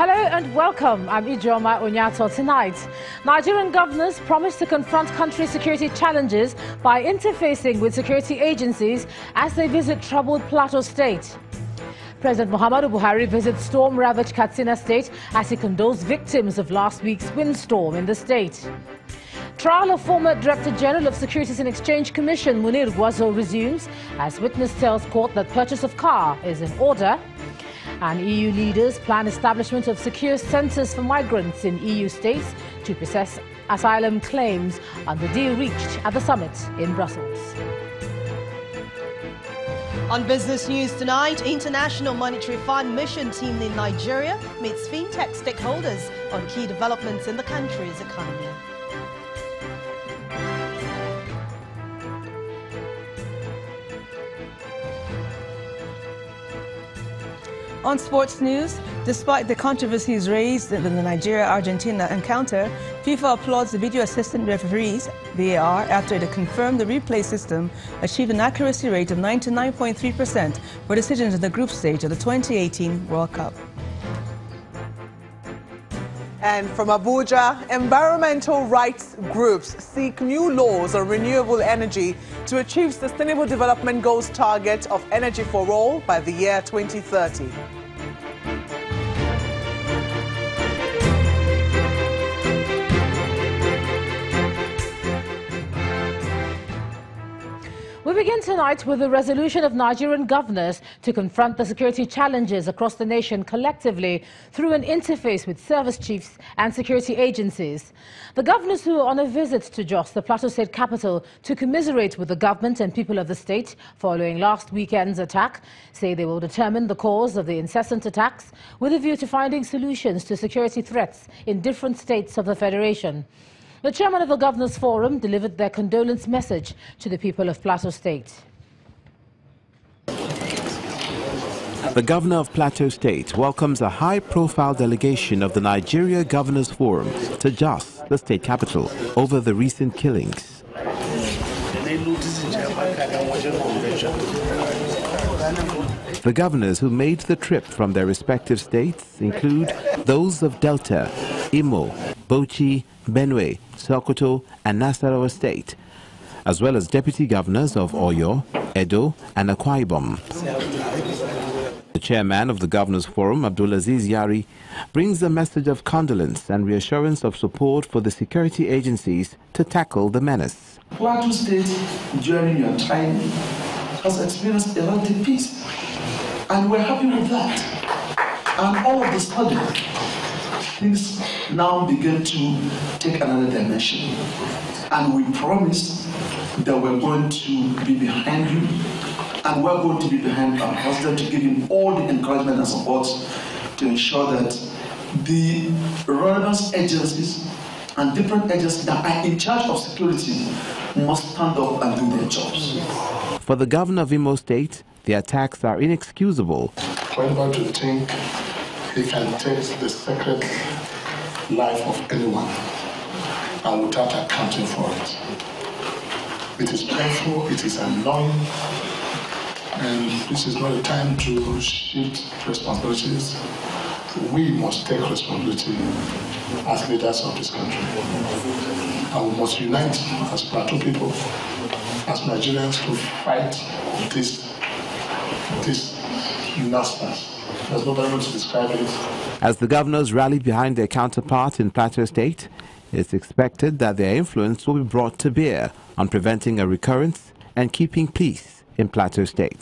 Hello and welcome. I'm Ijoma Onyato. Tonight, Nigerian governors promise to confront country security challenges by interfacing with security agencies as they visit troubled Plateau State. President Muhammadu Buhari visits storm-ravaged Katsina State as he condoles victims of last week's windstorm in the state. Trial of former Director General of Securities and Exchange Commission Munir Gwazo resumes as witness tells court that purchase of car is in order. And EU leaders plan establishment of secure centres for migrants in EU states to process asylum claims on the deal reached at the summit in Brussels. On business news tonight, International Monetary Fund mission team in Nigeria meets fintech stakeholders on key developments in the country's economy. On sports news, despite the controversies raised in the Nigeria-Argentina encounter, FIFA applauds the video assistant referees, VAR, after it confirmed the replay system achieved an accuracy rate of 99.3% for decisions in the group stage of the 2018 World Cup. And from Abuja, environmental rights groups seek new laws on renewable energy to achieve Sustainable Development Goals target of energy for all by the year 2030. We begin tonight with the resolution of Nigerian governors to confront the security challenges across the nation collectively through an interface with service chiefs and security agencies. The governors who are on a visit to Jos, the Plateau State capital, to commiserate with the government and people of the state following last weekend's attack, say they will determine the cause of the incessant attacks with a view to finding solutions to security threats in different states of the Federation. The chairman of the Governors Forum delivered their condolence message to the people of Plateau State. The governor of Plateau State welcomes a high-profile delegation of the Nigeria Governors Forum to Jos, the state capital, over the recent killings. The governors who made the trip from their respective states include those of Delta, Imo, Bauchi, Benue, Sokoto and Nasarawa State, as well as deputy governors of Oyo, Edo and Akwa Ibom. The chairman of the Governors Forum, Abdulaziz Yari, brings a message of condolence and reassurance of support for the security agencies to tackle the menace. Plateau State, during your time, has experienced a relative peace, and we're happy with that. And all of a sudden, things now begin to take another dimension. And we promise that we're going to be behind you, and we're going to be behind our president to give him all the encouragement and support to ensure that the relevant agencies and different agencies that are in charge of security must stand up and do their jobs. For the governor of Imo State, the attacks are inexcusable. Whenever to think he can take the sacred life of anyone and without accounting for it. It is painful, it is annoying, and this is not a time to shift responsibilities. We must take responsibility as leaders of this country. And we must unite as Plateau people, as Nigerians, to fight this nonsense. There's no better way to describe it. As the governors rally behind their counterparts in Plateau State, it's expected that their influence will be brought to bear on preventing a recurrence and keeping peace in Plateau State.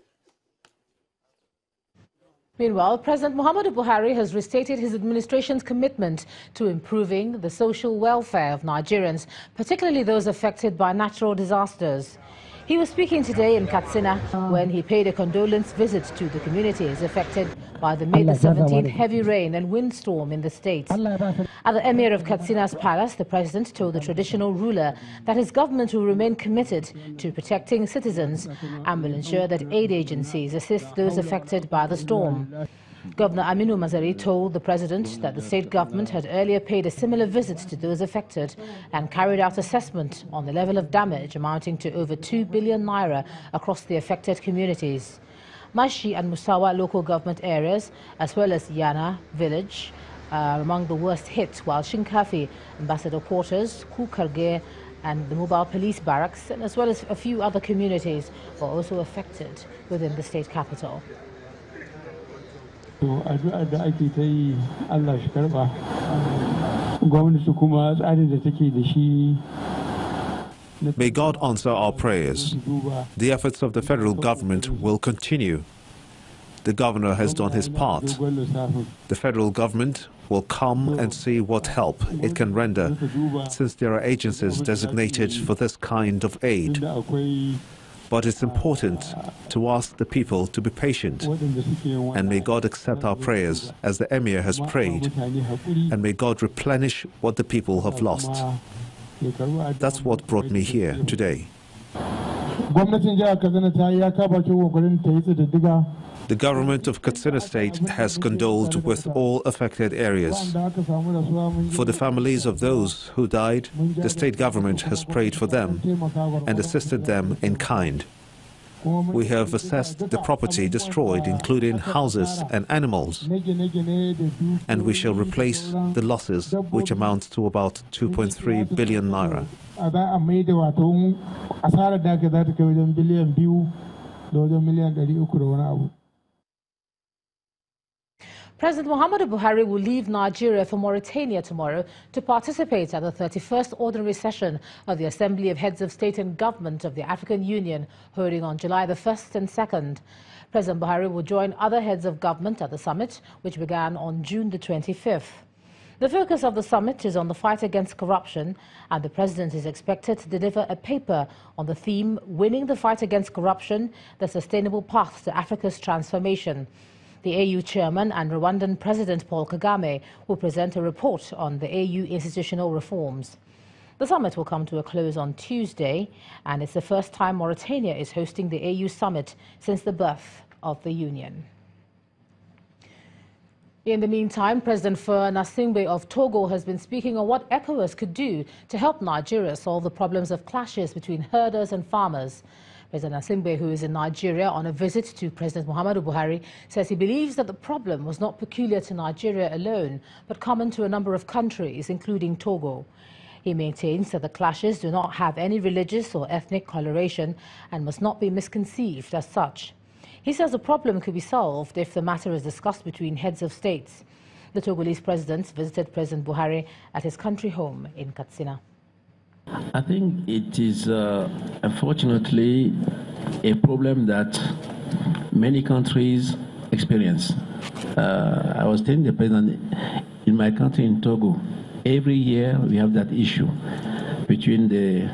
Meanwhile, President Muhammadu Buhari has restated his administration's commitment to improving the social welfare of Nigerians, particularly those affected by natural disasters. He was speaking today in Katsina when he paid a condolence visit to the communities affected by the May 17th heavy rain and windstorm in the state. At the Emir of Katsina's palace, the president told the traditional ruler that his government will remain committed to protecting citizens and will ensure that aid agencies assist those affected by the storm. Governor Aminu Mazari told the president that the state government had earlier paid a similar visit to those affected and carried out assessment on the level of damage amounting to over 2 billion naira across the affected communities. Mashi and Musawa local government areas, as well as Yana village, among the worst hit, while Shinkafi, Ambassador Quarters, Kukarge, and the mobile police barracks, and as well as a few other communities, were also affected within the state capital. May God answer our prayers. The efforts of the federal government will continue. The governor has done his part. The federal government will come and see what help it can render, since there are agencies designated for this kind of aid. But it's important to ask the people to be patient, and may God accept our prayers as the Emir has prayed, and may God replenish what the people have lost. That's what brought me here today. The government of Katsina State has condoled with all affected areas. For the families of those who died, the state government has prayed for them and assisted them in kind. We have assessed the property destroyed, including houses and animals, and we shall replace the losses, which amount to about 2.3 billion naira. President Muhammadu Buhari will leave Nigeria for Mauritania tomorrow to participate at the 31st Ordinary Session of the Assembly of Heads of State and Government of the African Union, holding on July the 1st and 2nd. President Buhari will join other heads of government at the summit, which began on June the 25th. The focus of the summit is on the fight against corruption, and the president is expected to deliver a paper on the theme Winning the Fight Against Corruption, the Sustainable Path to Africa's Transformation. The AU chairman and Rwandan President Paul Kagame will present a report on the AU institutional reforms. The summit will come to a close on Tuesday, and it's the first time Mauritania is hosting the AU summit since the birth of the union. In the meantime, President Faure Gnassingbé of Togo has been speaking on what ECOWAS could do to help Nigeria solve the problems of clashes between herders and farmers. President Gnassingbé, who is in Nigeria on a visit to President Muhammadu Buhari, says he believes that the problem was not peculiar to Nigeria alone, but common to a number of countries, including Togo. He maintains that the clashes do not have any religious or ethnic coloration and must not be misconceived as such. He says the problem could be solved if the matter is discussed between heads of states. The Togolese president visited President Buhari at his country home in Katsina. I think it is unfortunately a problem that many countries experience. I was telling the president, in my country, in Togo, every year we have that issue between the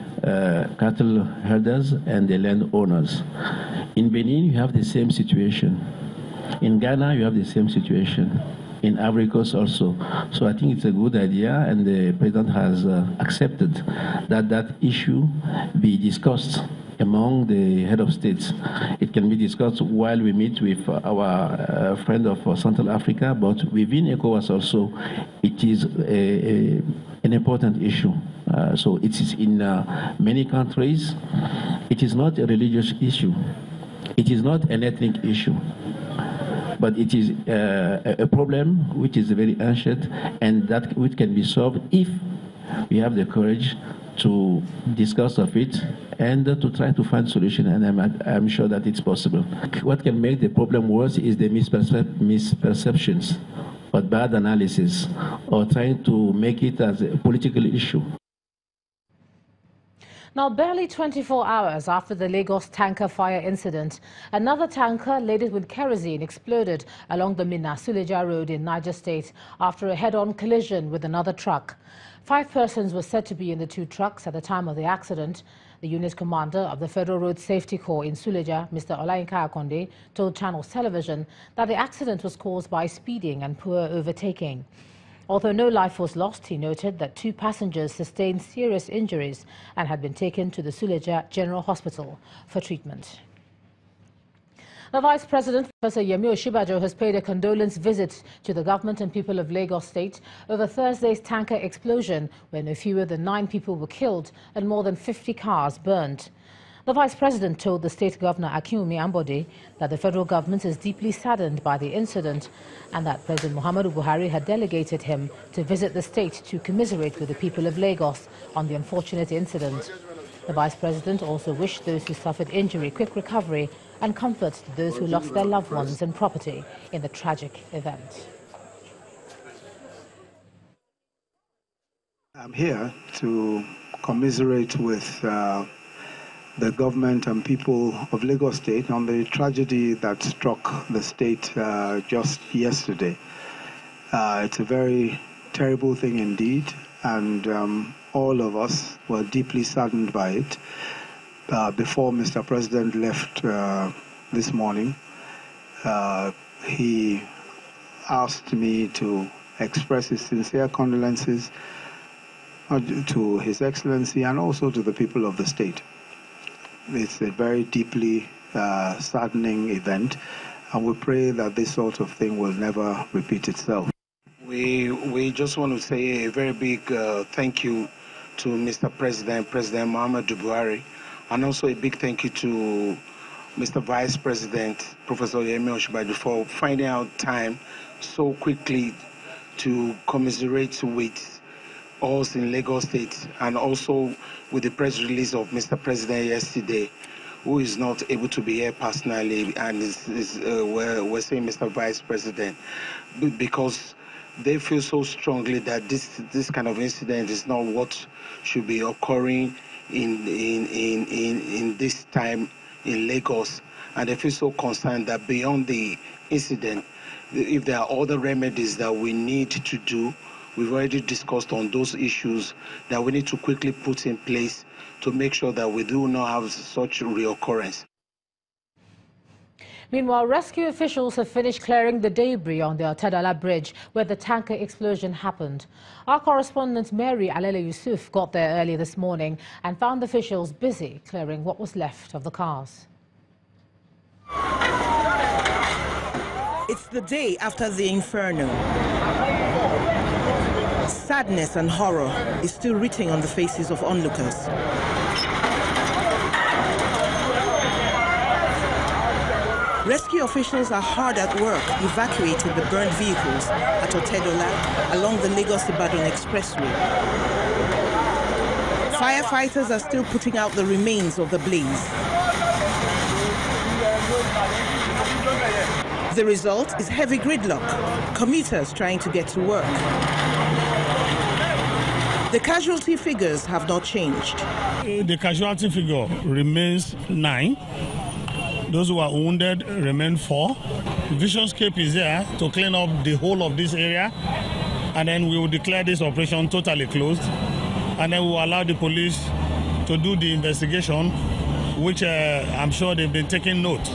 cattle herders and the landowners. In Benin, you have the same situation. In Ghana, you have the same situation. In Ivory Coast also. So I think it's a good idea, and the president has accepted that that issue be discussed among the head of states. It can be discussed while we meet with our friend of Central Africa, but within ECOWAS also, it is an important issue. So it is in many countries. It is not a religious issue. It is not an ethnic issue. But it is a problem which is very ancient, and that which can be solved if we have the courage to discuss of it and to try to find solution, and I'm sure that it's possible. What can make the problem worse is the misperceptions or bad analysis, or trying to make it as a political issue. Now, barely 24 hours after the Lagos tanker fire incident, another tanker laden with kerosene exploded along the Minna-Suleja Road in Niger State after a head-on collision with another truck. 5 persons were said to be in the 2 trucks at the time of the accident. The unit commander of the Federal Road Safety Corps in Suleja, Mr. Olayinka Akonde, told Channels Television that the accident was caused by speeding and poor overtaking. Although no life was lost, he noted that 2 passengers sustained serious injuries and had been taken to the Suleja General Hospital for treatment. The Vice President, Professor Yemi Oshibajo, has paid a condolence visit to the government and people of Lagos State over Thursday's tanker explosion, where no fewer than 9 people were killed and more than 50 cars burned. The Vice President told the State Governor Akinwumi Ambode that the federal government is deeply saddened by the incident and that President Muhammadu Buhari had delegated him to visit the state to commiserate with the people of Lagos on the unfortunate incident. The Vice President also wished those who suffered injury quick recovery and comfort to those who lost their loved ones and property in the tragic event. I'm here to commiserate with the government and people of Lagos State on the tragedy that struck the state just yesterday. It's a very terrible thing indeed, and all of us were deeply saddened by it. Before Mr. President left this morning, he asked me to express his sincere condolences to His Excellency and also to the people of the state. It's a very deeply saddening event, and we pray that this sort of thing will never repeat itself. We just want to say a very big thank you to Mr. President Muhammadu Buhari, and also a big thank you to Mr. Vice President, Professor Yemi Osinbajo, for finding out time so quickly to commiserate with us in Lagos State, and also with the press release of Mr. President yesterday, who is not able to be here personally, and we're saying Mr. Vice President, because they feel so strongly that this kind of incident is not what should be occurring in this time in Lagos, and they feel so concerned that beyond the incident, if there are other remedies that we need to do, we've already discussed on those issues that we need to quickly put in place to make sure that we do not have such reoccurrence. Meanwhile, rescue officials have finished clearing the debris on the Otedola bridge where the tanker explosion happened. Our correspondent Mary Alele Yusuf got there early this morning and found officials busy clearing what was left of the cars. It's the day after the inferno. Sadness and horror is still written on the faces of onlookers. Rescue officials are hard at work evacuating the burned vehicles at Otedola along the Lagos-Ibadan Expressway. Firefighters are still putting out the remains of the blaze. The result is heavy gridlock, commuters trying to get to work. The casualty figures have not changed. The casualty figure remains 9. Those who are wounded remain 4. Visionscape is there to clean up the whole of this area, and then we will declare this operation totally closed, and then we will allow the police to do the investigation, which I'm sure they've been taking note.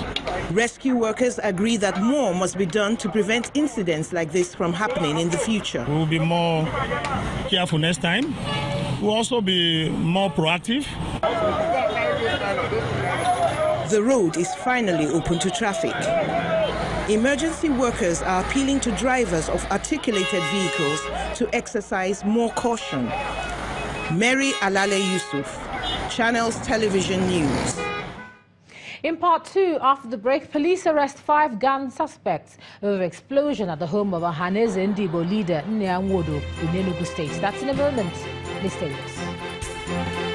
Rescue workers agree that more must be done to prevent incidents like this from happening in the future. We will be more careful next time. We'll also be more proactive. The road is finally open to traffic. Emergency workers are appealing to drivers of articulated vehicles to exercise more caution. Mary Alale Yusuf, Channels Television News. In part 2, after the break, police arrest 5 gun suspects over explosion at the home of Ohaneze Ndibo leader Nnia Nwodo in Enugu State. That's in a moment. Please stay with us.